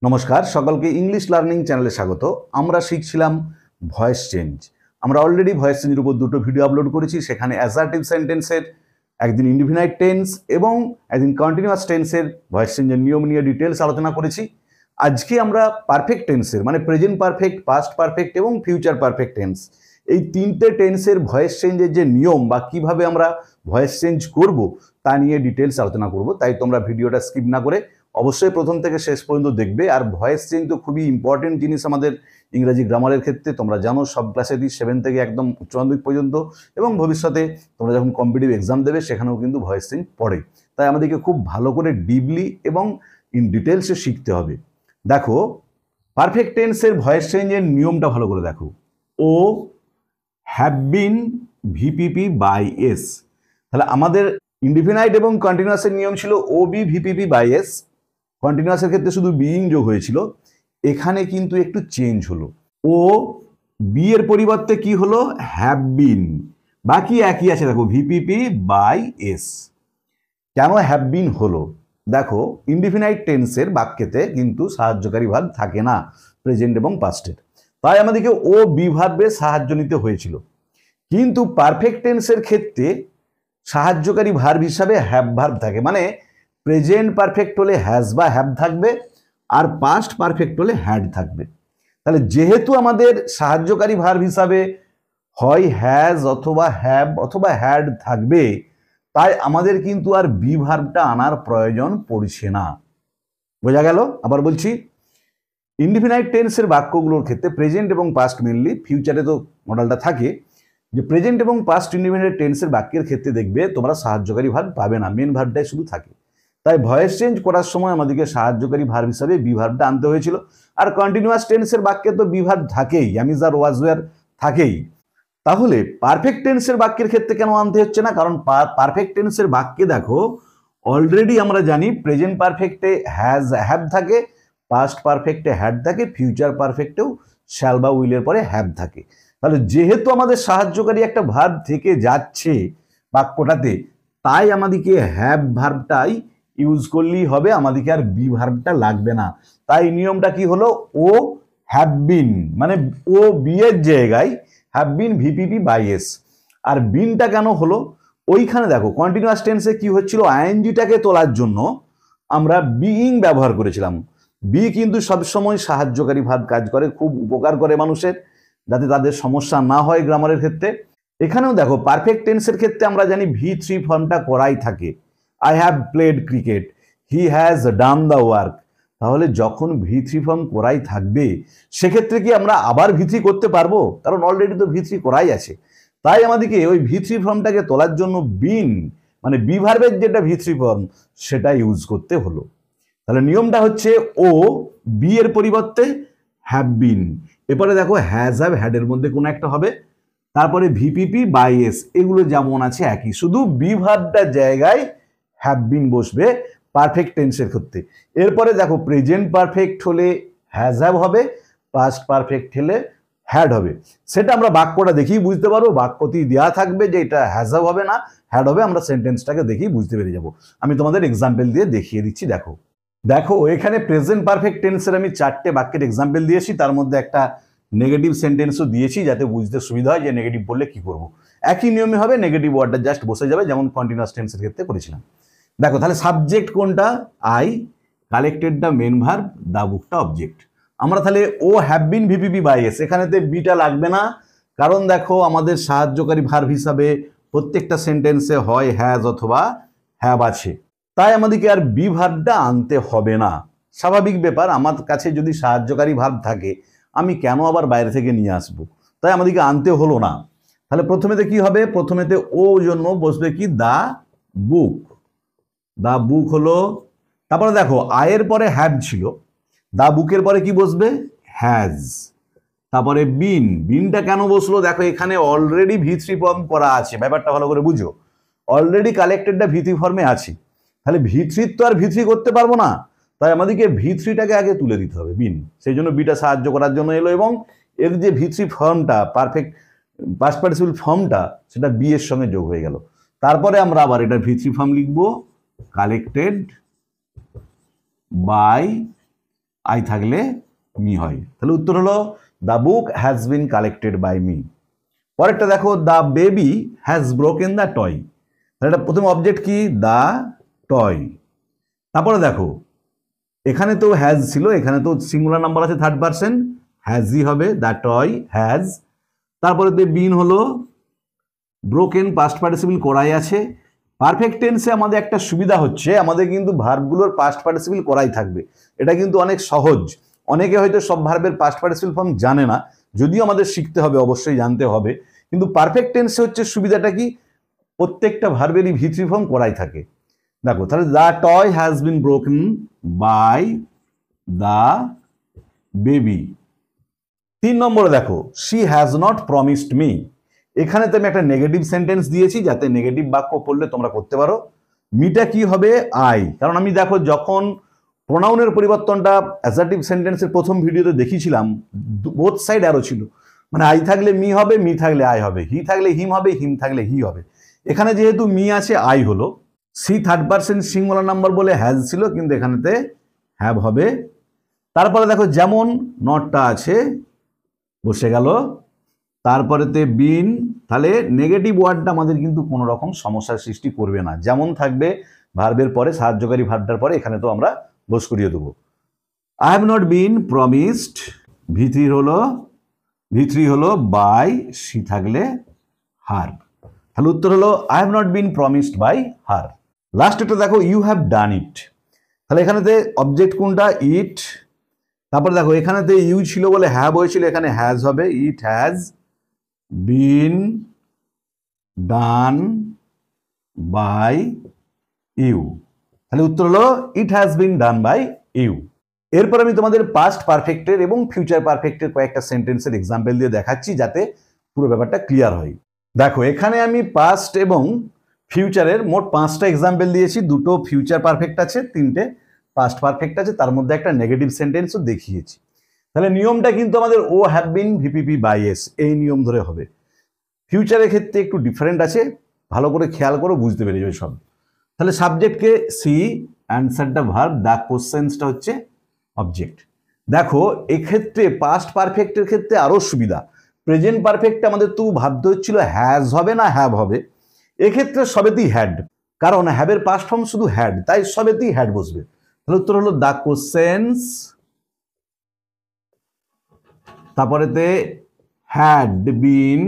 নমস্কার সকলকে English learning চ্যানেলে স্বাগত। আমরা শিখছিলাম ভয়েস চেঞ্জ। আমরা অলরেডি ভয়েস চেঞ্জের উপর দুটো ভিডিও আপলোড করেছি। সেখানে অ্যাসার্টিভ সেন্টেন্সের একদিন ইনডিফিনাইট টেন্স এবং একদিন কন্টিনিউয়াস টেন্সের ভয়েস চেঞ্জের নিয়ম নিয়ে ডিটেলস আলোচনা করেছি। আজকে আমরা পারফেক্ট টেন্সের মানে প্রেজেন্ট পারফেক্ট, পাস্ট পারফেক্ট এবং ফিউচার পারফেক্ট টেন্স, এই তিনটে টেন্সের ভয়েস চেঞ্জের যে নিয়ম বা কিভাবে আমরা ভয়েস চেঞ্জ করব তা নিয়ে ডিটেলস আলোচনা করব। তাই তোমরা ভিডিওটা স্কিপ না করে অবশ্যই প্রথম থেকে শেষ পর্যন্ত দেখবে। আর ভয়েস চেঞ্জ তো খুবই ইম্পর্টেন্ট জিনিস আমাদের ইংরাজি গ্রামারের ক্ষেত্রে। তোমরা জানো সব ক্লাসে দিই 7 থেকে একদম উচ্চ মাধ্যমিক পর্যন্ত, এবং ভবিষ্যতে তোমরা যখন কম্পিটিটিভ এক্সাম দেবে সেখানেও কিন্তু ভয়েস চেঞ্জ পড়ে। তাই আমাদেরকে খুব ভালো করে ডিপলি এবং ইন ডিটেলসে শিখতে হবে। দেখো পারফেক্ট টেন্সের ভয়েস চেঞ্জের নিয়মটা ভালো করে দেখো। O have been VPP by S. তাহলে আমাদের ইনডিফিনাইট এবং কন্টিনিউয়াসের নিয়ম ছিল O B VPP by S. কন্টিনিউয়াসের ক্ষেত্রে শুধু বিইং যোগ হয়েছিল। এখানে কিন্তু একটু চেঞ্জ হলো। ও বি এর পরিবর্তে কি হলো? Have been. বাকি একই আছে, দেখো ভিপিপি বাই এস। কেন হ্যাভ বিন হলো? দেখো ইনডিফিনাইট টেন্সের বাক্যেতে কিন্তু সাহায্যকারী ভার্ব থাকে না প্রেজেন্ট এবং পাস্টের, তাই আমাদেরকে ও বি ভার্বের সাহায্য নিতে হয়েছিল। কিন্তু পারফেক্ট টেন্সের ক্ষেত্রে সাহায্যকারী ভার্ব হিসাবে হ্যাভ ভার্ব থাকে, মানে প্রেজেন্ট পারফেক্ট হলে হ্যাজ বা হ্যাভ থাকবে, আর পাস্ট পারফেক্ট হলে হ্যাড থাকবে। তাহলে যেহেতু আমাদের সাহায্যকারী ভার্ব হিসাবে হয় হ্যাজ অথবা হ্যাভ অথবা হ্যাড থাকবে, তাই আমাদের কিন্তু আর বি ভার্বটা আনার প্রয়োজন পড়ছে না। বোঝা গেল? আবার বলছি, ইনডিফিনাইট টেন্সের বাক্যগুলোর ক্ষেত্রে প্রেজেন্ট এবং পাস্ট মেনলি, ফিউচারে তো মডেলটা থাকে, যে প্রেজেন্ট এবং পাস্ট ইনডিফিনাইট টেন্সের বাক্যের ক্ষেত্রে দেখবে তোমরা সাহায্যকারী ভার্ব পাবে না, মেন ভার্বটাই শুধু থাকে। তাই ভয়েস চেঞ্জ করার সময় আমাদেরকে সাহায্যকারী ভার্ব হিসাবে বি ভার্বটা আনতে হয়েছিল। আর কন্টিনিউয়াস টেন্সের বাক্যে তো বি ভার্ব থাকেই, অ্যামিজ আর ওয়াজ ওয়্যার থাকেই। তাহলে পারফেক্ট টেন্সের বাক্যের ক্ষেত্রে কেন আনতে হচ্ছে না? কারণ পারফেক্ট টেন্সের বাক্যে দেখো অলরেডি আমরা জানি প্রেজেন্ট পারফেক্টে হ্যাজ হ্যাভ থাকে, পাস্ট পারফেক্টে হ্যাড থাকে, ফিউচার পারফেক্টেও শ্যাল বা উইলের পরে হ্যাভ থাকে। তাহলে যেহেতু আমাদের সাহায্যকারী একটা ভার্ব থেকে যাচ্ছে বাক্যটাতে, তাই আমাদেরকে হ্যাভ ভার্বটাই ইউজ করলেই হবে, আমাদেরকে আর বি ভার্বটা লাগবে না। তাই নিয়মটা কি হলো? ও হ্যাভ বিন, মানে ও বি এর জায়গায় have been VPP by S. আর বিনটা কেন হলো? ওইখানে দেখো কন্টিনিউয়াস টেন্সে কি হচ্ছিল, আইএনজিটাকে তোলার জন্য আমরা বিইং ব্যবহার করেছিলাম। বি কিন্তু সবসময় সাহায্যকারী ভার্ব কাজ করে, খুব উপকার করে মানুষের, যাতে তাদের সমস্যা না হয় গ্রামারের ক্ষেত্রে। এখানেও দেখো পারফেক্ট টেন্সের ক্ষেত্রে আমরা জানি V3 ফর্মটা করাই থাকে। I have played cricket, he has done the work. তাহলে যখন V3 ফর্ম করাই থাকবে, সেক্ষেত্রে কি আমরা আবার V3 করতে পারবো? কারণ অলরেডি তো V3 করাই আছে। তাই আমাদেরকে ওই V3 ফর্মটাকে তোলার জন্য বিন মানে বি ভার্বের যেটা V3 ফর্ম সেটা ইউজ করতে হলো। তাহলে নিয়মটা হচ্ছে ও বি এর পরিবর্তে হ্যাভ বিন। এরপরে দেখো হ্যাজ হ্যাভ হ্যাডের মধ্যে কোনো একটা হবে, তারপরে ভিপিপি বাই এস, এগুলো যেমন আছে একই, শুধু বি ভার্বটার জায়গায় হ্যাভ বিন বসবে পারফেক্ট টেন্সের ক্ষেত্রে। এরপরে দেখো প্রেজেন্ট পারফেক্ট হলে হ্যাজ হ্যাভ হবে, পাস্ট পারফেক্ট হলে হ্যাড হবে। সেটা আমরা বাক্যটা দেখেই বুঝতে পারবো, বাক্যতেই দেওয়া থাকবে যে এটা হ্যাজ হ্যাভ হবে না হ্যাড হবে, আমরা সেন্টেন্সটাকে দেখেই বুঝতে পেরে যাব। আমি তোমাদের এক্সাম্পল দিয়ে দেখিয়ে দিচ্ছি। দেখো দেখো এখানে প্রেজেন্ট পারফেক্ট টেন্সের আমি 4টে বাক্যের এক্সাম্পল দিয়েছি, তার মধ্যে একটা নেগেটিভ সেন্টেন্সও দিয়েছি যাতে বুঝতে সুবিধা হয় যে নেগেটিভ বললে কি করব। একই নিয়মে হবে, নেগেটিভ ওয়ার্ডটা জাস্ট বসে যাবে, যেমন কন্টিনিউয়াস টেন্সের ক্ষেত্রে করেছিলাম। দেখো তাহলে সাবজেক্ট কোনটা? আই, কালেক্টেডটা মেন ভার্ব, দা বুকটা অবজেক্ট। আমরা তাহলে O have been VPP by S, এখানেতে বিটা লাগবে না, কারণ দেখো আমাদের সাহায্যকারী ভার্ব হিসাবে প্রত্যেকটা সেন্টেন্সে হয় হ্যাজ অথবা হ্যাভ আছে, তাই আমাদেরকে আর বি ভার্বটা আনতে হবে না। স্বাভাবিক ব্যাপার, আমার কাছে যদি সাহায্যকারী ভার্ব থাকে আমি কেন আবার বাইরে থেকে নিয়ে আসবো, তাই আমাদেরকে আনতে হলো না। তাহলে প্রথমেতে কি হবে? প্রথমেতে ও জন্য বসবে কি? দা বুক। দা বুক হলো। তারপরে দেখো আয়ের পরে হ্যাভ ছিল, দা বুকের পরে কি বসবে? হ্যাজ। তারপরে বিন, বিনটা কেন বসলো? দেখো এখানে অলরেডি V3 ফর্ম করা আছে, ব্যাপারটা ভালো করে বুঝো। অলরেডি কালেক্টেডটা V3 ফর্মে আছে, তাহলে V3 তো আর V3 করতে পারবো না, তাই আমাদেরকে V3টাকে আগে তুলে দিতে হবে, বিন। সেই জন্য বিটা সাহায্য করার জন্য এলো, এবং এর যে V3 ফর্মটা পারফেক্ট পাস্ট পার্টিসিপল ফর্মটা সেটা বি এর সঙ্গে যোগ হয়ে গেল। তারপরে আমরা আবার এটা V3 ফর্ম লিখবো, কালেক্টেড বাই আই থাকলে মি হয়। তাহলে উত্তর হলো the book has been collected by me. পরেরটা দেখো, the baby has broken the toy. তাহলে এটা প্রথম অবজেক্ট কি, দ্য টয়। তারপরে দেখো এখানে তো হ্যাজ ছিল, এখানে তো সিঙ্গুলার নাম্বার আছে থার্ড পারসন, হ্যাজই হবে, দ্য টয় হ্যাজ। তারপরে বিন হলো ব্রোকেন পাস্ট পার্টিসিপল করাই আছে। পারফেক্ট টেন্সে আমাদের একটা সুবিধা হচ্ছে আমাদের কিন্তু ভার্বগুলোর পাস্ট পার্টিসিপল করাই থাকবে। এটা কিন্তু অনেক সহজ। অনেকে হয়তো সব ভার্বের পাস্ট পার্টিসিপল ফর্ম জানে না, যদিও আমাদের শিখতে হবে, অবশ্যই জানতে হবে। কিন্তু পারফেক্ট টেন্সে হচ্ছে সুবিধাটা কি, প্রত্যেকটা ভার্বেরই ভি3 ফর্ম করাই থাকে। দেখো তাহলে the toy has been broken by the baby. 3 নম্বরে দেখো, she has not promised me. এখানে তো আমি একটা নেগেটিভ সেন্টেন্স দিয়েছি, যাতে নেগেটিভ বাক্য পড়লে তোমরা করতে পারো। মিটা কি হবে, আই। কারণ আমি দেখো যখন প্রোনাউনের পরিবর্তনটা অ্যাসার্টিভ সেন্টেন্সের প্রথম ভিডিওতে দেখিয়েছিলাম, বোথ সাইড অ্যারো ছিল, মানে আই থাকলে মি হবে, মি থাকলে আই হবে, হি থাকলে হিম হবে, হিম থাকলে হি হবে। এখানে যেহেতু মি আছে, আই হলো। She third person singular number বলে হ্যাজ ছিল, কিন্তু এখানেতে হ্যাভ হবে। তারপরে দেখো যেমন নটটা আছে বসে গেল, তারপরেতে বিন। তাহলে নেগেটিভ ওয়ার্ডটা আমাদের কিন্তু কোনো রকম সমস্যার সৃষ্টি করবে না, যেমন থাকবে ভার্বের পরে সাহায্যকারী ভার্বটার পরে, এখানে তো আমরা বস করিয়ে দেবো। I have not been promised, ভি3 হলো বাই, সি থাকলে হার। তাহলে উত্তর হলো I have not been promised by her. Last একটা দেখো, ইউ হ্যাভ ডান ইট। তাহলে এখানেতে অবজেক্ট কোনটা, ইট। তারপরে দেখো এখানেতে ইউ ছিল বলে হ্যাভ হয়েছিল, এখানে হ্যাজ হবে, it has been done by you. তাহলে উত্তর হলো it has been done by you. এরপর আমি তোমাদের পাস্ট পারফেক্টের এবং ফিউচার পারফেক্টের কয়েকটা সেন্টেন্সের এক্সাম্পল দিয়ে দেখাচ্ছি, যাতে পুরো ব্যাপারটা ক্লিয়ার হয়। দেখো এখানে আমি পাস্ট এবং ফিউচারের মোট 5টা এক্সাম্পল দিয়েছি, 2টো ফিউচার পারফেক্ট আছে, 3টে পাস্ট পারফেক্ট আছে, তার মধ্যে একটা নেগেটিভ সেন্টেন্সও দেখিয়েছি। তাহলে নিয়মটা কিন্তু আমাদের O have been VPP by S, এই নিয়ম ধরে হবে। ফিউচারের ক্ষেত্রে একটু ডিফারেন্ট আছে, ভালো করে খেয়াল করো, বুঝতে পেরে যাবে সব। তাহলে সাবজেক্টকে সি, অ্যান্সারটা ভার্ব, দ্য কোশ্চেন্সটা হচ্ছে অবজেক্ট। দেখো এক্ষেত্রে পাস্ট পারফেক্টের ক্ষেত্রে আরো সুবিধা। প্রেজেন্ট পারফেক্টে আমাদের তো ভাবতে হচ্ছিল হ্যাজ হবে না হ্যাভ হবে, এক্ষেত্রে সবেতেই হ্যাড, কারণ হ্যাভের পাস্ট ফর্ম শুধু হ্যাড, তাই সবেতেই হ্যাড বসবে। তাহলে উত্তর হলো দ্য কোশ্চেন্স, তারপরেতে হ্যাড বিন।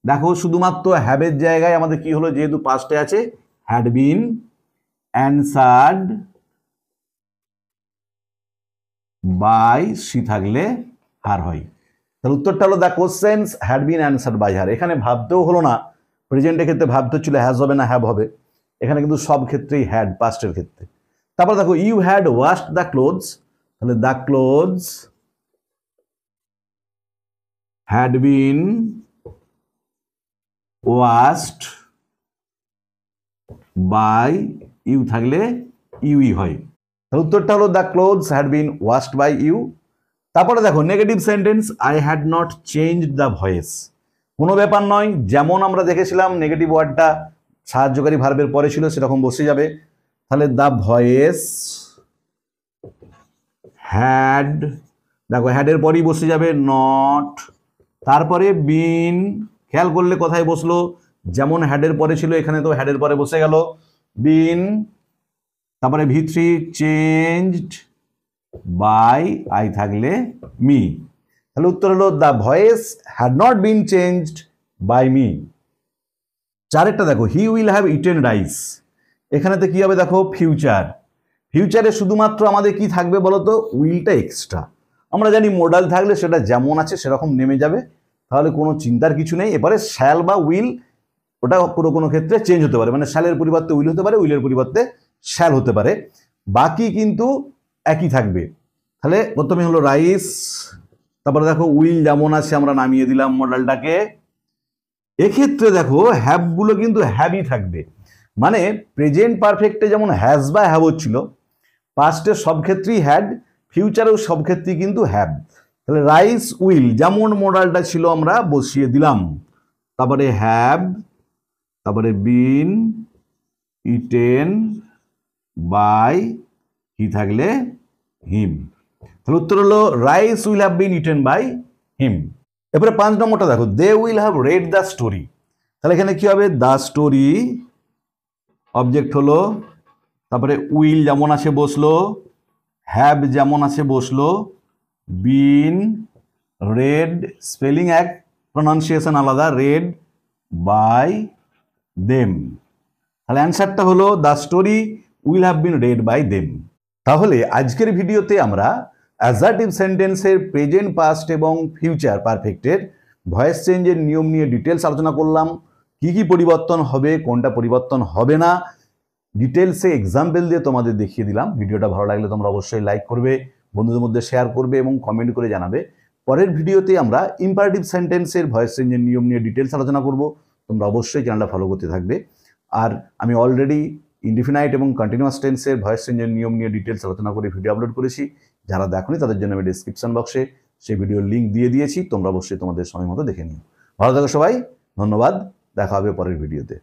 দেখো শুধুমাত্র হ্যাভের জায়গায় আমাদের কি হলো, যেহেতু পাস্টে আছে, had been answered by, she থাকলে হার হয়। তাহলে উত্তরটা হলো the questions had been answered by her. এখানে ভাবতেও হলো না, প্রেজেন্টের ক্ষেত্রে ভাবতে হচ্ছিল হ্যাজ হবে না হ্যাভ হবে, এখানে কিন্তু সব ক্ষেত্রেই হ্যাড পাস্টের ক্ষেত্রে। তারপর দেখো you had washed the clothes, তাহলে the clothes had been washed by you থাকলে ইউই হয়। উত্তরটা হলো the clothes had been washed by you. তারপরে দেখো negative sentence, I had not changed the voice. কোনো ব্যাপার নয়, যেমন আমরা দেখেছিলাম নেগেটিভ ওয়ার্ডটা সাহায্যকারী ভার্বের পরে ছিল, সেরকম বসে যাবে। তাহলে দ্য ভয়েস হ্যাড, দেখো হ্যাডের পরেই বসে যাবে নট, তারপরে বিন। খেয়াল করলে কোথায় বসলো, যেমন হ্যাডের পরে ছিল এখানে তো হ্যাডের পরে বসে গেল বিন। তারপরে ভি3 চেঞ্জড বাই, আই থাকলে মি। তাহলে উত্তর হলো the voice had not been changed by me. চারেরটা দেখো, he will have eaten rice. এখানেতে কি হবে দেখো, ফিউচার। ফিউচারে শুধুমাত্র আমাদের কি থাকবে বলতো, উইলটা এক্সট্রা। আমরা জানি মোডাল থাকলে সেটা যেমন আছে সেরকম নেমে যাবে, তাহলে কোনো চিন্তার কিছু নেই। এবারে শ্যাল বা উইল, ওটা কোনো কোনো ক্ষেত্রে চেঞ্জ হতে পারে, মানে শ্যালের পরিবর্তে উইল হতে পারে, উইলের পরিবর্তে শ্যাল হতে পারে, বাকি কিন্তু একই থাকবে। তাহলে প্রথমে হলো রাইস, তারপরে দেখো উইল যেমন আছে আমরা নামিয়ে দিলাম মডেলটাকে। এক্ষেত্রে দেখো হ্যাভগুলো কিন্তু হ্যাভই থাকবে, মানে প্রেজেন্ট পারফেক্টে যেমন হ্যাজ বা হ্যাভ হচ্ছিল, পাস্টে সব ক্ষেত্রেই হ্যাড, ফিউচারেও সব ক্ষেত্রেই কিন্তু হ্যাভ। তাহলে রাইস উইল যেমন মডেলটা ছিল আমরা বসিয়ে দিলাম, তারপরে হ্যাভ, তারপরে বিন ইটেন বাই, কি থাকলে হিম। তাহলে উত্তর হলো rice will have been eaten by him. এরপরে 5 নম্বরটা দেখো, they will have read the story. তাহলে এখানে কি হবে, দ্য স্টোরি অবজেক্ট হলো, তারপরে উইল যেমন আছে বসলো, হ্যাভ যেমন আছে বসলো, বিন রেড স্পেলিং এক, প্রনাউন্সিয়েশন আলাদা, রেড বাই দেম। তাহলে অ্যান্সারটা হলো the story will have been read by them. তাহলে আজকের ভিডিওতে আমরা অ্যাসার্টিভ সেন্টেন্সের প্রেজেন্ট, পাস্ট এবং ফিউচার পারফেক্টের ভয়েস চেঞ্জের নিয়ম নিয়ে ডিটেলস আলোচনা করলাম। কি কি পরিবর্তন হবে, কোনটা পরিবর্তন হবে না, ডিটেলসে এক্সাম্পল দিয়ে তোমাদের দেখিয়ে দিলাম। ভিডিওটা ভালো লাগলে তোমরা অবশ্যই লাইক করবে, বন্ধুদের মধ্যে শেয়ার করবে এবং কমেন্ট করে জানাবে। পরের ভিডিওতে আমরা ইম্পারেটিভ সেন্টেন্সের ভয়েস চেঞ্জের নিয়ম নিয়ে ডিটেলস আলোচনা করব। তোমরা অবশ্যই চ্যানেলটা ফলো করতে থাকবে। আর আমি অলরেডি ইনডিফিনাইট এবং কন্টিনিউয়াস টেন্সের ভয়েস চেঞ্জের নিয়ম নিয়ে ডিটেলস আলোচনা করে ভিডিও আপলোড করেছি। যারা দেখোনি তাদের জন্য আমি ডিসক্রিপশন বক্সে সেই ভিডিওর লিঙ্ক দিয়ে দিয়েছি, তোমরা অবশ্যই তোমাদের সময় মতো দেখে নিও। ভালো থাকো সবাই, ধন্যবাদ, দেখা হবে পরের ভিডিওতে।